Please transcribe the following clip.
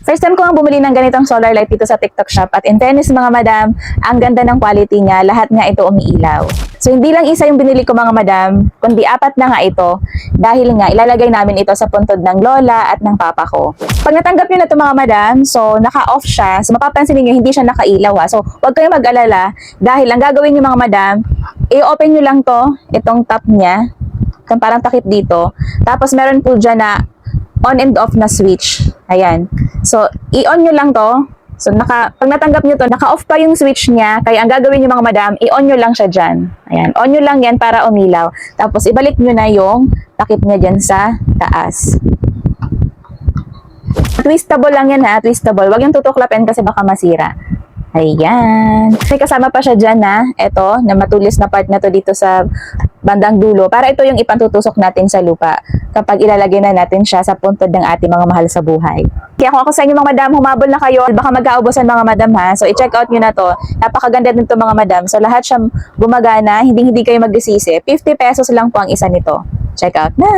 First time ko nga bumili ng ganitong solar light dito sa TikTok shop at in fairness mga madam, ang ganda ng quality niya, lahat nga ito umiilaw. So hindi lang isa yung binili ko mga madam, kundi 4 na nga ito dahil nga ilalagay namin ito sa puntod ng lola at ng papa ko. Pag natanggap nyo na ito mga madam, so naka-off siya, so mapapansin niyo hindi siya nakailaw ha. So huwag kayong mag-alala dahil ang gagawin nyo mga madam, i-open nyo lang to, itong top niya, itong parang takip dito, tapos meron po dyan na on and off na switch. Ayan. So, i-on nyo lang to. So, pag natanggap nyo to, naka-off pa yung switch niya. Kaya ang gagawin nyo mga madam, i-on nyo lang siya dyan. Ayan. On nyo lang yan para umilaw. Tapos, ibalik nyo na yung takip niya dyan sa taas. Twistable lang yan ha. Twistable. Huwag yung tutuklapin kasi baka masira. Ayan. May kasama pa siya dyan na, eto, na matulis na part na to dito sa bandang dulo. Para ito yung ipantutusok natin sa lupa kapag ilalagay na natin siya sa puntod ng ating mga mahal sa buhay. Kaya kung ako sa inyo mga madam, humabol na kayo, baka mag-aubusan mga madam ha. So, i-check out nyo na to. Napakaganda din to mga madam. So, lahat siya gumagana, hindi kayo magsisisi. 50 pesos lang po ang isa nito. Check out na!